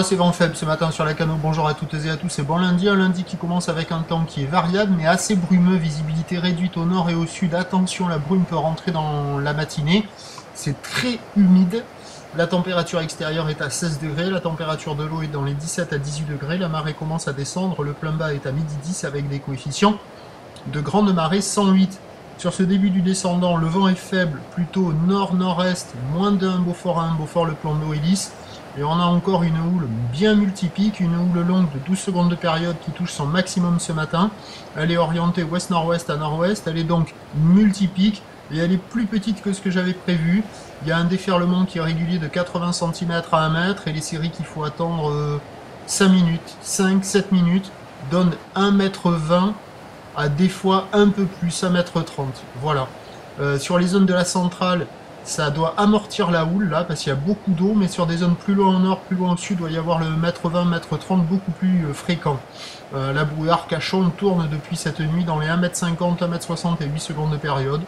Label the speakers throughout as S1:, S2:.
S1: c'est vent faible ce matin sur la Cano. Bonjour à toutes et à tous, c'est bon lundi. Un lundi qui commence avec un temps qui est variable mais assez brumeux, visibilité réduite au nord et au sud. Attention, la brume peut rentrer dans la matinée. C'est très humide. La température extérieure est à 16 degrés, la température de l'eau est dans les 17 à 18 degrés. La marée commence à descendre, le plein bas est à midi 10 avec des coefficients de grande marée 108. Sur ce début du descendant, le vent est faible, plutôt nord-nord-est, moins de 1 Beaufort à 1 Beaufort, le plan d'eau est lisse. Et on a encore une houle bien multipique, une houle longue de 12 secondes de période qui touche son maximum ce matin. Elle est orientée ouest-nord-ouest à nord-ouest, elle est donc multipique et elle est plus petite que ce que j'avais prévu. Il y a un déferlement qui est régulier de 80 cm à 1 mètre et les séries qu'il faut attendre 5 minutes, 5-7 minutes, donnent 1,20 m à des fois un peu plus, 1,30 m. Voilà. Sur les zones de la centrale, ça doit amortir la houle là parce qu'il y a beaucoup d'eau, mais sur des zones plus loin au nord, plus loin au sud, il doit y avoir le 1,20 m, 1,30 m beaucoup plus fréquent. La brouillard Cachon tourne depuis cette nuit dans les 1,50 m, 1,60 m et 8 secondes de période.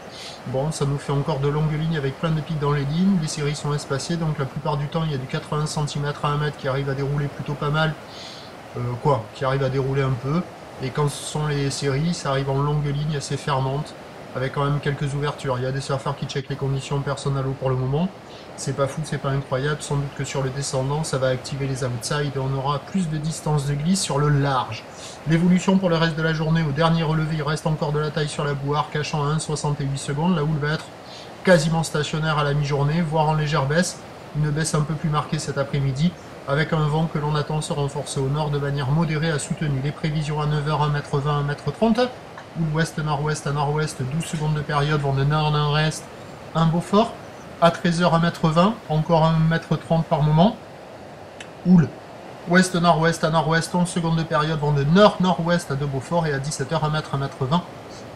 S1: Bon, ça nous fait encore de longues lignes avec plein de pics dans les lignes. Les séries sont espacées, donc la plupart du temps, il y a du 80 cm à 1 mètre qui arrive à dérouler plutôt pas mal. Qui arrive à dérouler un peu. Et quand ce sont les séries, ça arrive en longue ligne assez fermante, avec quand même quelques ouvertures. Il y a des surfeurs qui checkent les conditions personne à l'eau pour le moment. C'est pas fou, c'est pas incroyable. Sans doute que sur le descendant, ça va activer les outsides et on aura plus de distance de glisse sur le large. L'évolution pour le reste de la journée, au dernier relevé, il reste encore de la taille sur la bouard, cachant à 1,68 secondes. La houle va être quasiment stationnaire à la mi-journée, voire en légère baisse. Une baisse un peu plus marquée cet après-midi, avec un vent que l'on attend se renforcer au nord de manière modérée à soutenue. Les prévisions à 9 h 1,20 m, 1,30 m. Houle ouest-nord-ouest à nord-ouest, 12 secondes de période vont de nord-nord-est, un Beaufort. À 13 h 1,20 m, encore 1,30 m par moment. Houle ouest-nord-ouest à nord-ouest, 11 secondes de période vont de nord-nord-ouest à 2 Beaufort. Et à 17 h 1 m, 1,20 m.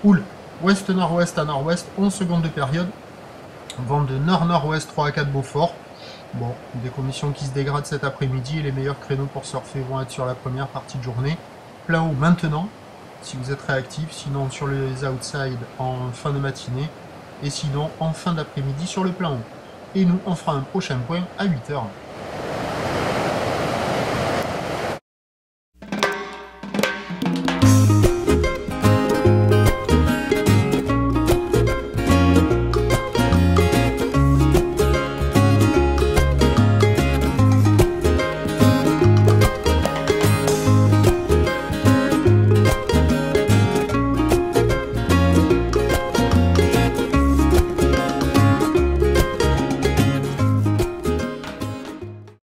S1: Houle ouest-nord-ouest à nord-ouest, 11 secondes de période vont de nord-nord-ouest 3 à 4 Beaufort. Bon, des conditions qui se dégradent cet après-midi et les meilleurs créneaux pour surfer vont être sur la première partie de journée. Plein haut maintenant, si vous êtes réactif, sinon sur les outsides en fin de matinée, et sinon en fin d'après-midi sur le plein haut. Et nous, on fera un prochain point à 8 h.